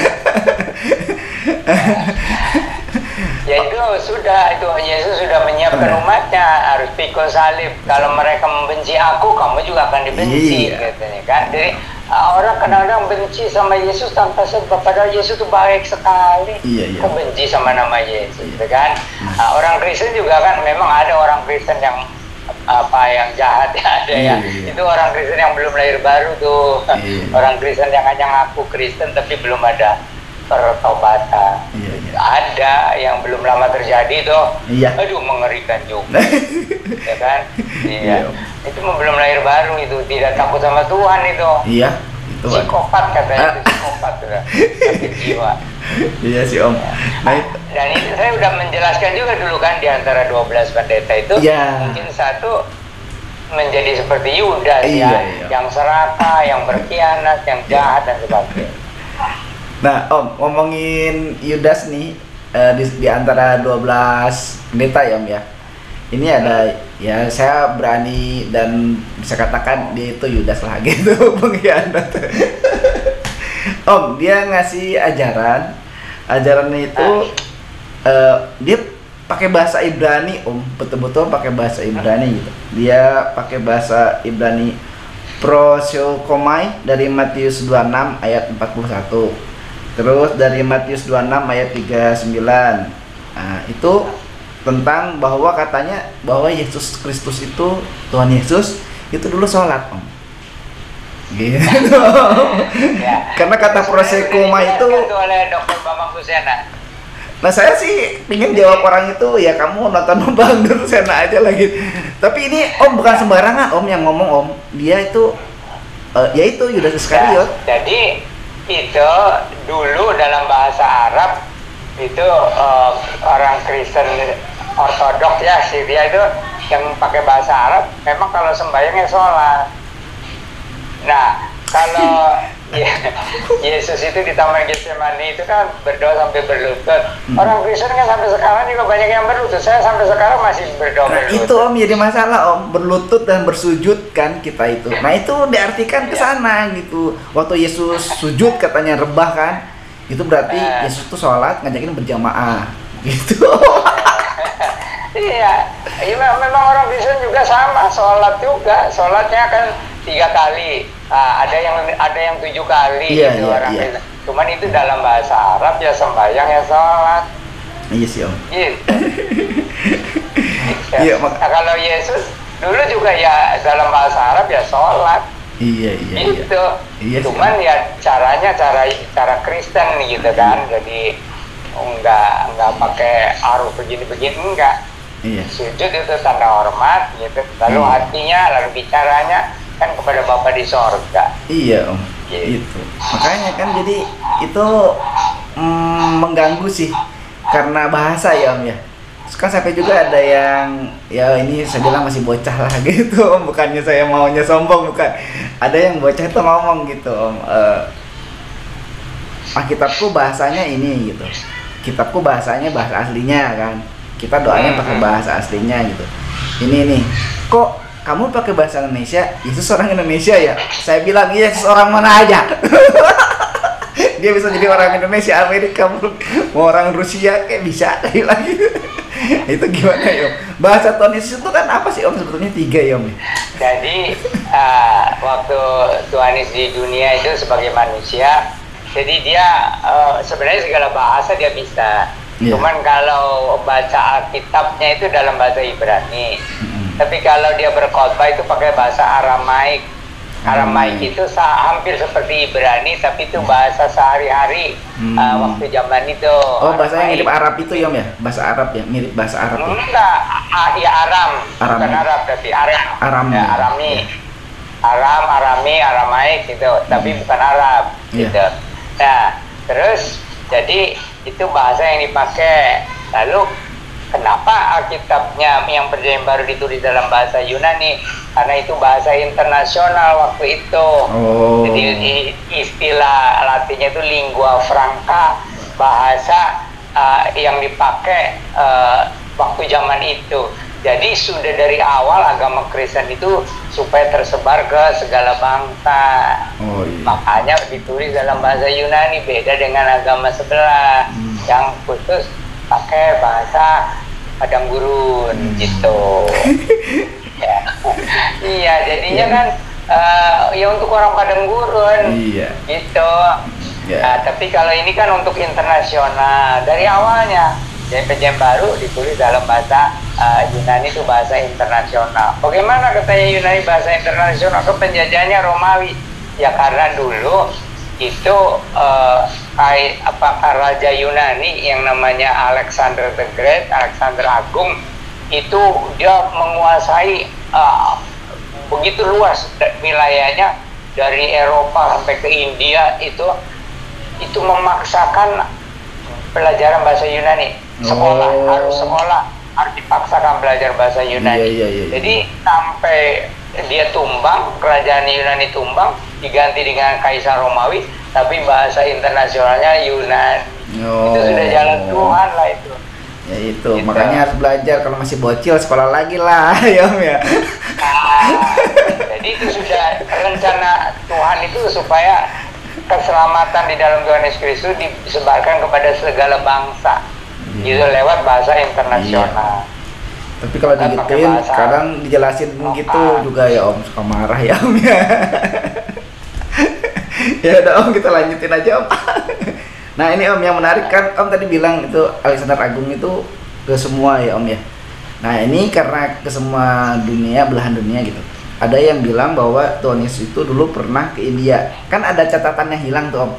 Ya itu sudah, itu Yesus sudah menyiapkan umatnya, harus pikul salib. Kalau mereka membenci aku, kamu juga akan dibenci, katanya kan. Jadi orang kadang-kadang benci sama Yesus tanpa sebab, padahal Yesus itu baik sekali. Kok benci sama nama Yesus, gitu kan? Orang Kristen juga kan, memang ada orang Kristen yang yang jahat ya, ada ya. Itu orang Kristen yang belum lahir baru tuh. Orang Kristen yang hanya ngaku Kristen tapi belum ada pertobatan. Ada yang belum lama terjadi tuh. Aduh, mengerikan juga. Ya kan? Itu belum lahir baru, itu tidak takut sama Tuhan itu. Psikopat katanya, itu psikopat sudah, sakit jiwa. Iya sih Om. Dan itu saya udah menjelaskan juga dulu kan, di antara 12 pendeta itu mungkin satu menjadi seperti Yudas yang serakah, yang berkhianat, yang jahat dan sebagainya. Nah Om, ngomongin Yudas nih, di antara 12 pendeta ya Om ya. Ini ada ya, saya berani dan bisa katakan dia itu Yudas lah gitu, pengkhianat. Om, dia ngasih ajarannya itu dia pakai bahasa Ibrani Om, betul-betul pakai bahasa Ibrani gitu. Dia pakai bahasa Ibrani prosiokomai dari Matius 26 ayat 41. Terus dari Matius 26 ayat 39. Nah, itu tentang bahwa katanya bahwa Yesus Kristus itu, Tuhan Yesus itu dulu sholat Om. Gitu. Karena kata prosekoma itu oleh Dr. Bambang Susena. Nah saya sih pengen jawab orang itu, ya kamu nonton Bang Susena aja lagi. Tapi ini Om bukan sembarangan Om yang ngomong Om. Dia itu yaitu Yudas Iskariot. Jadi itu dulu dalam bahasa Arab itu orang Kristen Ortodoks ya, Syria itu yang pakai bahasa Arab, memang kalau sembahyangnya sholat. Nah, kalau Yesus itu di Taman Getsemani itu kan berdoa sampai berlutut. Orang Kristen kan sampai sekarang juga banyak yang berlutut. Saya sampai sekarang masih berdoa berlutut. Itu Om jadi masalah Om, berlutut dan bersujud kan kita itu. Nah itu diartikan ke sana gitu. Waktu Yesus sujud katanya rebah kan, itu berarti Yesus itu sholat ngajakin berjamaah gitu. Iya, memang orang Kristen juga sama, sholat juga, sholatnya kan 3 kali, ada yang 7 kali gitu orang Kristen. Cuman itu dalam bahasa Arab ya sembahyang ya sholat. Iya sih Om. Gitu. Nah, kalau Yesus dulu juga ya dalam bahasa Arab ya sholat. Iya. Gitu. Cuman ya caranya cara Kristen gitu kan, jadi enggak pakai arus begini enggak. Sujud itu tanda hormat gitu, lalu hatinya, lalu bicaranya kan kepada Bapa di sorga. Iya Om, gitu. Makanya kan jadi itu mengganggu sih karena bahasa ya Om ya. Kan sampai juga ada yang ya ini saya bilang masih bocah lah gitu Om, bukannya saya maunya sombong, bukan. Ada yang bocah itu ngomong gitu Om, Alkitabku bahasanya ini gitu, kitabku bahasanya bahasa aslinya kan, kita doanya pakai bahasa aslinya gitu. Ini kok kamu pakai bahasa Indonesia? Yesus orang Indonesia ya? Saya bilang iya, Yesus orang mana aja. Dia bisa jadi orang Indonesia, Amerika, mau orang Rusia kayak bisa lagi. Itu gimana ya Om? Bahasa Tuhan Yesus itu kan apa sih Om? Sebetulnya 3 ya Om. Jadi waktu Tuhan Yesus di dunia itu sebagai manusia, jadi dia sebenarnya segala bahasa dia bisa. Iya. Cuman kalau baca Alkitabnya itu dalam bahasa Ibrani. Tapi kalau dia berkhotbah itu pakai bahasa Aramaik. Aramaik itu hampir seperti Ibrani, tapi itu bahasa sehari-hari waktu zaman itu. Oh, bahasanya mirip Arab itu ya, Om ya? Bahasa Arab ya, mirip bahasa Arab ya? Enggak, ya Aram. Bukan Arab, tapi Aram. Ya, Arami. Aram, Arami, Aramaik gitu, tapi bukan Arab gitu. Nah, terus jadi itu bahasa yang dipakai. Lalu kenapa Alkitabnya yang Perjanjian Baru ditulis dalam bahasa Yunani? Karena itu bahasa internasional waktu itu. Jadi istilah Latinnya itu lingua franca, bahasa yang dipakai waktu zaman itu. Jadi sudah dari awal agama Kristen itu supaya tersebar ke segala bangsa. Makanya ditulis dalam bahasa Yunani, beda dengan agama sebelah yang khusus pakai bahasa padang gurun gitu. Iya, jadinya kan ya untuk orang padang gurun gitu. Nah, tapi kalau ini kan untuk internasional dari awalnya. Jadi Perjanjian Baru ditulis dalam bahasa Yunani, itu bahasa internasional. Bagaimana katanya Yunani bahasa internasional? Ke penjajahannya Romawi. Ya karena dulu itu Raja Yunani yang namanya Alexander the Great, Alexander Agung, itu dia menguasai begitu luas wilayahnya dari Eropa sampai ke India. Itu memaksakan pelajaran bahasa Yunani. Harus dipaksakan belajar bahasa Yunani. Jadi sampai dia tumbang, kerajaan Yunani tumbang, diganti dengan Kaisar Romawi, tapi bahasa internasionalnya Yunani. Itu sudah jalan Tuhan lah itu. Ya itu, gitu. Makanya harus belajar, kalau masih bocil sekolah lagi lah ya Om ya. Jadi itu sudah rencana Tuhan itu supaya keselamatan di dalam Tuhan Yesus Kristus disebarkan kepada segala bangsa. Itu lewat bahasa internasional. Tapi kalau digituin, kadang dijelasin begitu juga ya Om, suka marah ya Om ya. Ya udah Om, kita lanjutin aja Om. Nah ini Om yang menarik kan, Om tadi bilang itu Alexander Agung itu ke semua ya Om ya. Nah ini karena ke semua dunia, belahan dunia gitu. Ada yang bilang bahwa Tuhan Yesus itu dulu pernah ke India. Kan ada catatannya hilang tuh Om,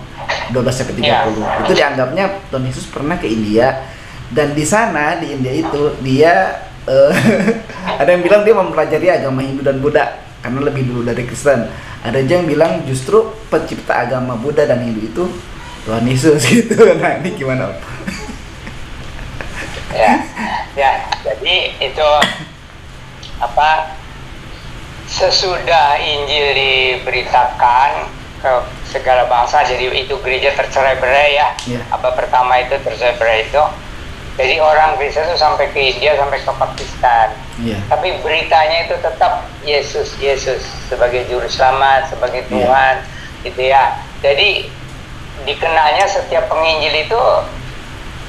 12 ke 30. Itu dianggapnya Tuhan Yesus pernah ke India. Dan di sana, di India itu, dia ada yang bilang dia mempelajari agama Hindu dan Buddha karena lebih dulu dari Kristen. Ada yang bilang justru pencipta agama Buddha dan Hindu itu Tuhan Yesus gitu. Nah ini gimana Om? Ya, jadi itu sesudah Injil diberitakan ke segala bangsa, jadi itu gereja tercerai-berai ya. Pertama itu tercerai-berai itu. Jadi orang Kristen itu sampai ke India, sampai ke Pakistan. Tapi beritanya itu tetap Yesus sebagai juru selamat, sebagai Tuhan, gitu ya. Jadi dikenalnya setiap penginjil itu,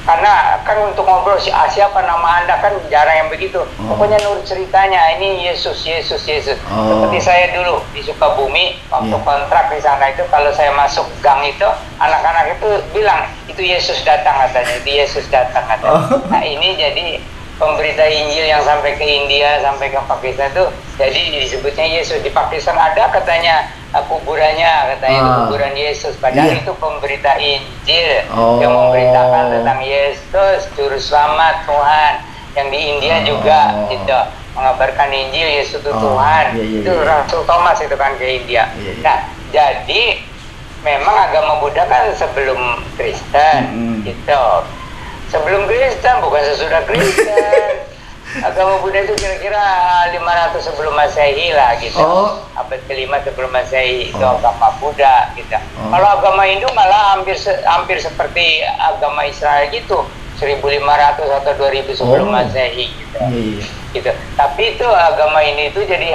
karena kan untuk ngobrol siapa nama Anda kan jarang yang begitu. Pokoknya nurut ceritanya, ini Yesus. Seperti saya dulu di Sukabumi waktu kontrak di sana itu, kalau saya masuk gang itu, anak-anak itu bilang itu Yesus datang katanya, itu Yesus datang katanya. Nah ini jadi pemberita Injil yang sampai ke India, sampai ke Pakistan itu, jadi disebutnya Yesus. Di Pakistan ada katanya kuburannya, katanya itu kuburan Yesus. Padahal itu pemberita Injil yang memberitakan tentang Yesus, juru selamat Tuhan. Yang di India juga gitu, mengabarkan Injil Yesus itu Tuhan. Itu Rasul Thomas itu kan ke India. Nah, jadi memang agama Buddha kan sebelum Kristen gitu. Sebelum Kristen, bukan sesudah Kristen. Agama Buddha itu kira-kira 500 sebelum Masehi lah gitu. Abad ke-5 sebelum Masehi itu agama Buddha gitu. Kalau agama Hindu malah hampir seperti agama Israel gitu, 1500 atau 2000 sebelum Masehi gitu. Gitu. Tapi itu agama ini itu jadi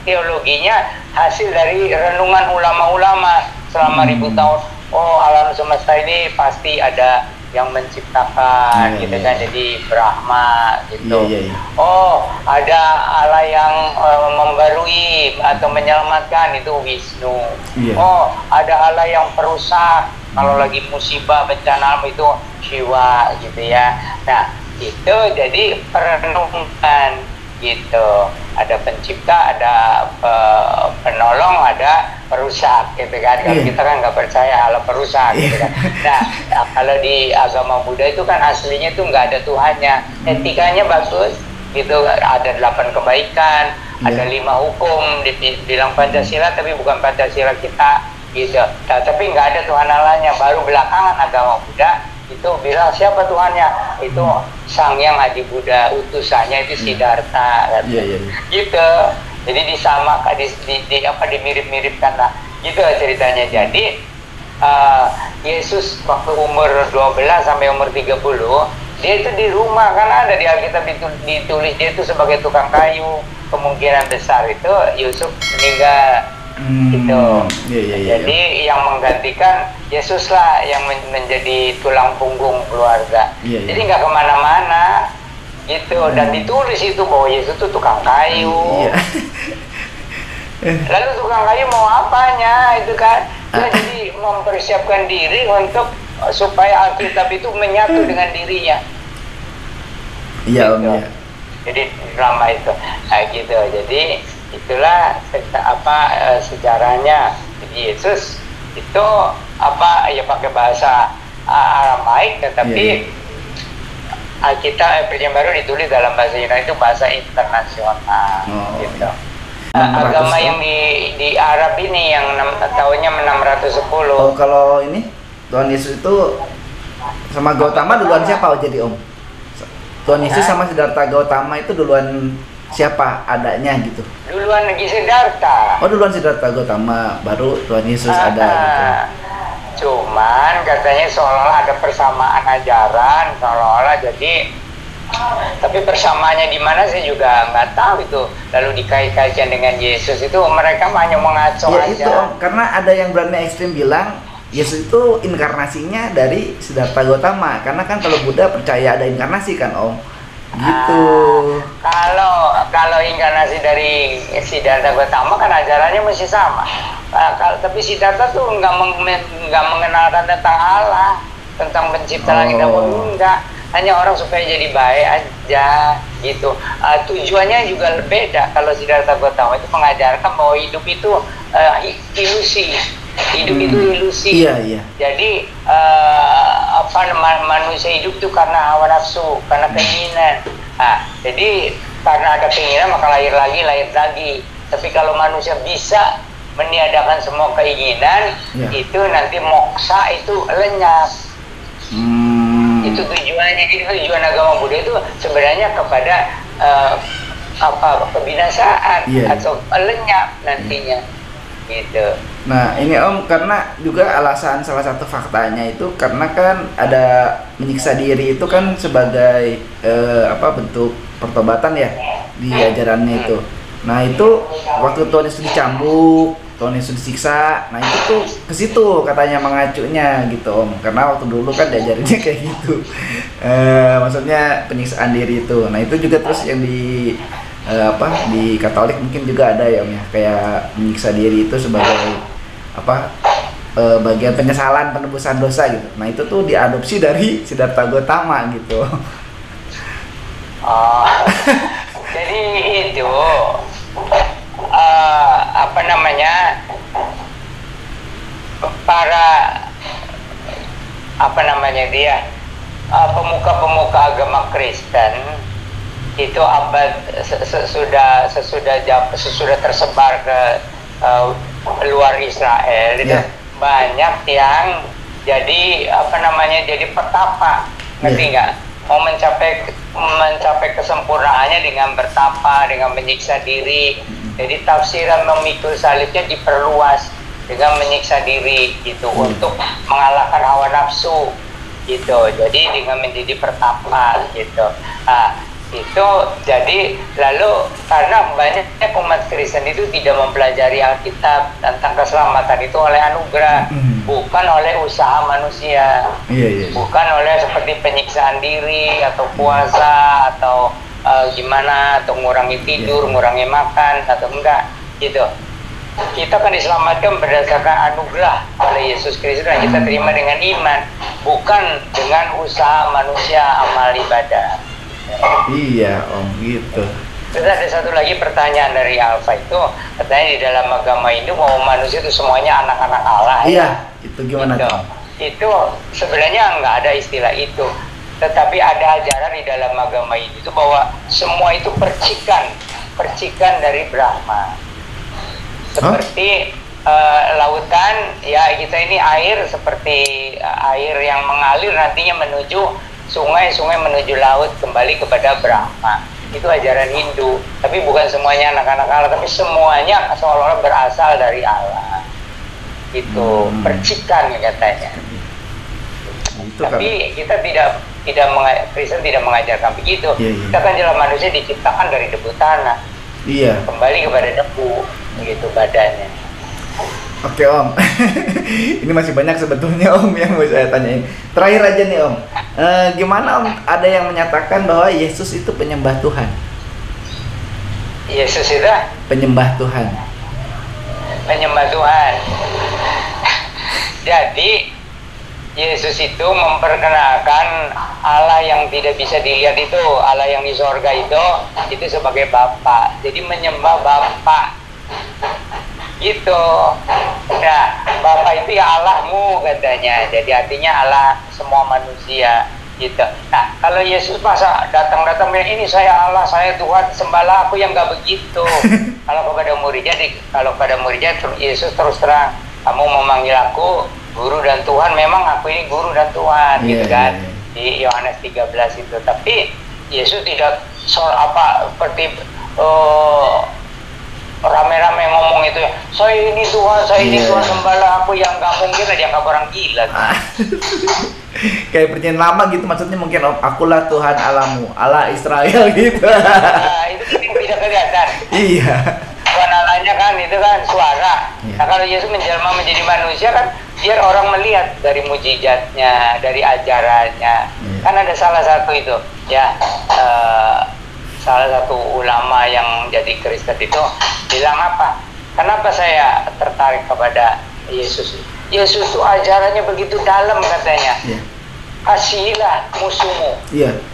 teologinya hasil dari renungan ulama-ulama selama ribu tahun. Alam semesta ini pasti ada yang menciptakan gitu kan, jadi Brahma gitu. Ada Allah yang membarui atau menyelamatkan, itu Wisnu. Ada Allah yang perusak, Kalau lagi musibah bencana alam itu Shiva gitu ya. Nah itu jadi perenungan gitu. Ada pencipta, ada penolong, ada perusak gitu kan. Kalau kita kan nggak percaya Allah perusak gitu kan. Nah kalau di agama Buddha itu kan aslinya itu nggak ada Tuhannya. Etikanya bagus gitu, ada 8 kebaikan, ada 5 hukum, dibilang Pancasila tapi bukan Pancasila kita gitu. Nah, tapi nggak ada Tuhan Allahnya. Baru belakangan agama Buddha itu bilang siapa Tuhannya, itu Sang Yang Adi Buddha, utusannya itu Siddhartha kan? Gitu. Jadi disamakan, dimirip-miripkan lah gitu ceritanya. Jadi Yesus waktu umur 12 sampai umur 30 dia itu di rumah, kan ada di Alkitab itu ditulis dia itu sebagai tukang kayu. Kemungkinan besar itu Yusuf meninggal gitu. Jadi yang menggantikan Yesus lah yang menjadi tulang punggung keluarga. Jadi nggak kemana-mana gitu. Dan ditulis itu bahwa Yesus itu tukang kayu. Lalu tukang kayu mau apanya itu kan? Jadi mempersiapkan diri untuk supaya Alkitab itu menyatu dengan dirinya. Iya Om. Gitu. Jadi drama itu, gitu. Jadi itulah sejarahnya. Yesus itu ya pakai bahasa Aramaik, tetapi Alkitab Perjanjian Baru ditulis dalam bahasa Yunani, itu bahasa internasional. Gitu. Agama yang di Arab ini yang tahunnya 610. Oh, kalau ini Tuhan Yesus itu sama Gautama duluan siapa jadi Om? Tuhan Yesus sama Siddhartha Gautama itu duluan siapa adanya gitu? Duluan lagi Siddhartha. Oh, duluan Siddhartha Gautama, baru Tuhan Yesus ada gitu. Cuman katanya seolah-olah ada persamaan ajaran, seolah-olah jadi, tapi persamaannya di mana saya juga nggak tahu itu. Lalu dikait-kaitkan dengan Yesus itu mereka hanya mengaco ya, aja. Itu Om, karena ada yang berani ekstrim bilang Yesus itu inkarnasinya dari Siddhartha Gautama, karena kan kalau Buddha percaya ada inkarnasi kan Om, gitu. Kalau inkarnasi dari Siddhartha Gautama kan ajarannya masih sama. Tapi Siddhartha tuh nggak mengenalkan tentang Allah, tentang pencipta langit dan bumi, enggak. Hanya orang supaya jadi baik aja gitu. Tujuannya juga beda. Kalau Siddhartha Gautama itu mengajarkan bahwa hidup itu ilusi. Hidup itu ilusi. Iya. Jadi manusia hidup itu karena hawa nafsu, karena keinginan. Jadi karena ada keinginan maka lahir lagi. Tapi kalau manusia bisa meniadakan semua keinginan, itu nanti moksa itu lenyap. Itu tujuannya. Jadi tujuan agama Buddha itu sebenarnya kepada kebinasaan atau lenyap nantinya. Gitu. Nah ini Om, karena juga alasan salah satu faktanya itu karena kan ada menyiksa diri itu kan sebagai bentuk pertobatan ya di ajarannya itu. Nah itu waktu Tuhan Yesus dicambuk, Tuhan Yesus disiksa, nah itu tuh ke situ katanya mengacunya gitu Om, karena waktu dulu kan diajarinnya kayak gitu. Maksudnya penyiksaan diri itu. Nah itu juga terus yang di Katolik mungkin juga ada ya Om ya, kayak menyiksa diri itu sebagai bagian penyesalan penebusan dosa gitu. Nah itu tuh diadopsi dari Siddhartha Gautama gitu. Jadi itu pemuka-pemuka agama Kristen itu sesudah tersebar ke luar Israel itu banyak yang jadi jadi petapa, ngerti nggak? Mau mencapai kesempurnaannya dengan bertapa, dengan menyiksa diri. Jadi tafsiran memikul salibnya diperluas dengan menyiksa diri gitu, untuk mengalahkan hawa nafsu gitu. Jadi dengan menjadi pertapa gitu. Itu jadi lalu karena banyak umat Kristen itu tidak mempelajari Alkitab tentang keselamatan itu oleh anugerah, bukan oleh usaha manusia, bukan oleh seperti penyiksaan diri atau puasa atau gimana, atau ngurangi tidur, ngurangi makan atau enggak gitu. kita kan diselamatkan berdasarkan anugerah oleh Yesus Kristus dan kita terima dengan iman, bukan dengan usaha manusia amal ibadah. Iya Om, gitu. Terus ada satu lagi pertanyaan dari Alfa itu, katanya di dalam agama Hindu mau manusia itu semuanya anak-anak Allah. Iya, itu gimana itu, Om? itu sebenarnya nggak ada istilah itu, tetapi ada ajaran di dalam agama Hindu itu bahwa semua itu percikan dari Brahma. Seperti lautan, ya kita ini air seperti air yang mengalir nantinya menuju sungai menuju laut kembali kepada Brahma. Itu ajaran Hindu, tapi bukan semuanya anak-anak Allah, tapi semuanya seolah-olah berasal dari Allah. Itu percikan katanya. Itu Tapi kita Kristen tidak mengajarkan begitu. Kita kan jelas manusia diciptakan dari debu tanah. Iya. Kembali kepada debu, begitu badannya. Oke Om, ini masih banyak sebetulnya Om yang mau saya tanyain. Terakhir aja nih Om, gimana Om? Ada yang menyatakan bahwa Yesus itu penyembah Tuhan. Yesus itu penyembah Tuhan. Penyembah Tuhan. Jadi Yesus itu memperkenalkan Allah yang tidak bisa dilihat itu, Allah yang di sorga itu sebagai Bapa. Jadi menyembah Bapa. Gitu. Nah, Bapa itu ya Allahmu katanya. Jadi artinya Allah semua manusia gitu. Nah, kalau Yesus masa datang-datang bilang ini saya Allah, saya Tuhan, sembahlah aku, yang nggak begitu. Kalau kepada muridnya Yesus terus terang, kamu memanggil aku guru dan Tuhan, memang aku ini guru dan Tuhan, gitu kan. Di Yohanes 13 itu. Tapi Yesus tidak seperti rame-rame ngomong itu ya, saya ini Tuhan, Tuhan, sembahlah aku, yang nggak mungkin lah, dianggap orang gila. Kayak perjanjian lama gitu, maksudnya mungkin akulah Tuhan Allahmu, Allah Israel gitu. Nah, itu tidak kelihatan. Iya. Tuhan Allahnya kan itu kan suara. Nah, kalau Yesus menjelma menjadi manusia kan biar orang melihat dari mujizatnya, dari ajarannya. Kan ada salah satu itu ya, salah satu ulama yang jadi Kristen itu bilang apa? Kenapa saya tertarik kepada Yesus? Yesus itu ajarannya begitu dalam katanya. Kasihilah musuhmu.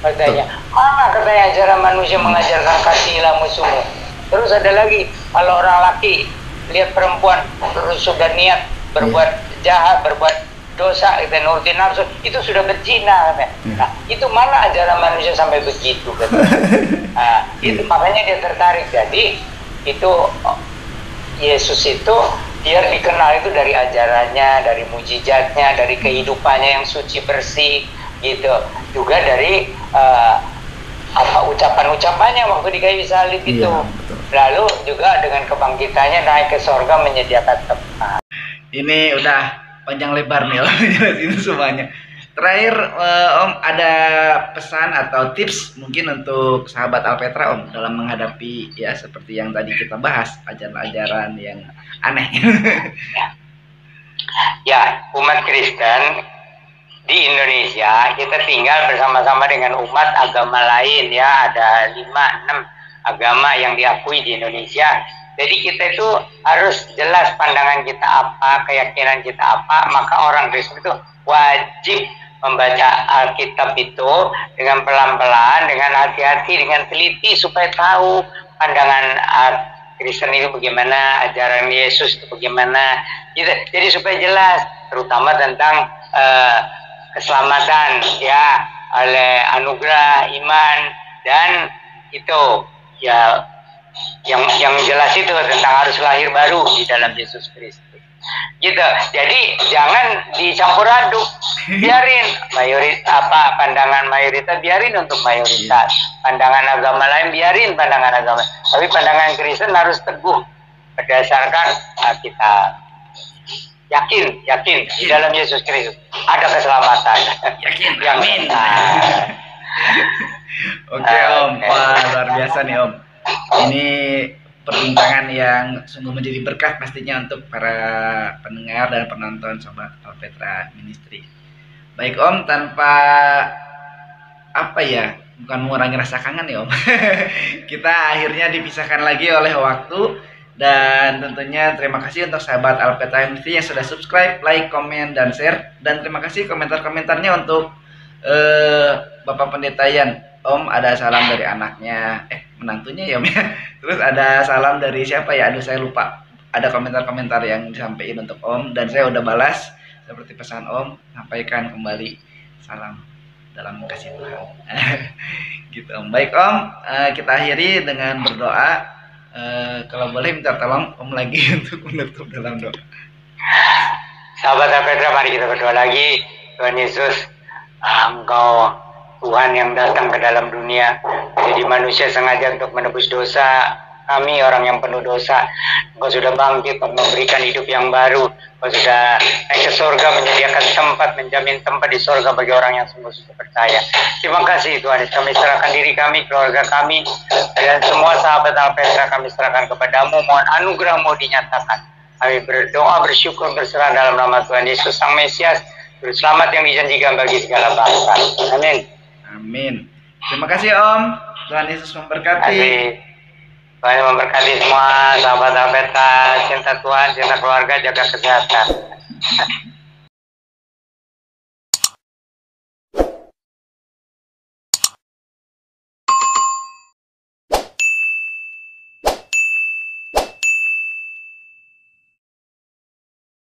Katanya. Mana katanya ajaran manusia mengajarkan kasihilah musuhmu? Terus ada lagi, kalau orang laki lihat perempuan terus sudah niat berbuat jahat, berbuat dosa, kita nurutin nafsu, itu sudah berzina katanya. Nah, itu mana ajaran manusia sampai begitu katanya. Nah, itu makanya dia tertarik. Jadi itu Yesus itu biar dikenal itu dari ajarannya, dari mujizatnya, dari kehidupannya yang suci bersih gitu. Juga dari ucapan-ucapannya waktu di kayu salib itu. Lalu juga dengan kebangkitannya naik ke sorga menyediakan tempat. Ini udah panjang lebar nih Om, jelasin semuanya. Terakhir Om, ada pesan atau tips mungkin untuk sahabat Alpetra Om dalam menghadapi ya seperti yang tadi kita bahas, ajaran-ajaran yang aneh. Ya, umat Kristen di Indonesia kita tinggal bersama-sama dengan umat agama lain ya, ada 5-6 agama yang diakui di Indonesia. Jadi kita itu harus jelas pandangan kita apa, keyakinan kita apa, maka orang Kristen itu wajib membaca Alkitab itu dengan pelan-pelan, dengan hati-hati, dengan teliti supaya tahu pandangan Kristen itu bagaimana, ajaran Yesus itu bagaimana. Jadi supaya jelas, terutama tentang keselamatan ya oleh anugerah iman, dan itu ya yang jelas itu tentang harus lahir baru di dalam Yesus Kristus gitu. Jadi jangan dicampur aduk, biarin pandangan mayoritas biarin untuk mayoritas, pandangan agama lain biarin pandangan agama, tapi pandangan Kristen harus teguh berdasarkan Alkitab. Yakin di dalam Yesus Kristus ada keselamatan. Yakin. Amin. Oke Om, wah luar biasa nih Om. Ini perbincangan yang sungguh menjadi berkah pastinya untuk para pendengar dan penonton Sobat Alpetra Ministry. Baik Om, tanpa bukan mengurangi rasa kangen ya Om. Kita akhirnya dipisahkan lagi oleh waktu. Dan tentunya terima kasih untuk sahabat Alpetra MT yang sudah subscribe, like, komen, dan share. Dan terima kasih komentar-komentarnya untuk Bapak Pendeta Yan. Om, ada salam dari anaknya, menantunya ya Om ya. Terus ada salam dari siapa ya? Aduh saya lupa. Ada komentar-komentar yang disampaikan untuk Om dan saya udah balas seperti pesan Om, sampaikan kembali salam dalam kasih Tuhan. Gitu Om. Baik Om, kita akhiri dengan berdoa. Kalau boleh minta tolong Om lagi untuk menutup dalam doa. Sahabat Alpetra, mari kita berdoa lagi. Tuhan Yesus, Engkau Tuhan yang datang ke dalam dunia, jadi manusia sengaja untuk menebus dosa kami, orang yang penuh dosa. Engkau sudah bangkit untuk memberikan hidup yang baru. Engkau sudah naik ke surga, menyediakan tempat, menjamin tempat di surga bagi orang yang sungguh-sungguh percaya. Terima kasih Tuhan, kami serahkan diri kami, keluarga kami, dan semua sahabat Alpetra kami serahkan kepadamu. Mohon anugerah-Mu dinyatakan. Kami berdoa, bersyukur, berserah dalam nama Tuhan Yesus Sang Mesias, Juru Selamat yang dijanjikan bagi segala bangsa. Amin. Amin. Terima kasih Om. Tuhan Yesus memberkati. Tuhan memberkati semua sahabat Alpetra. Cinta Tuhan, cinta keluarga, jaga kesehatan.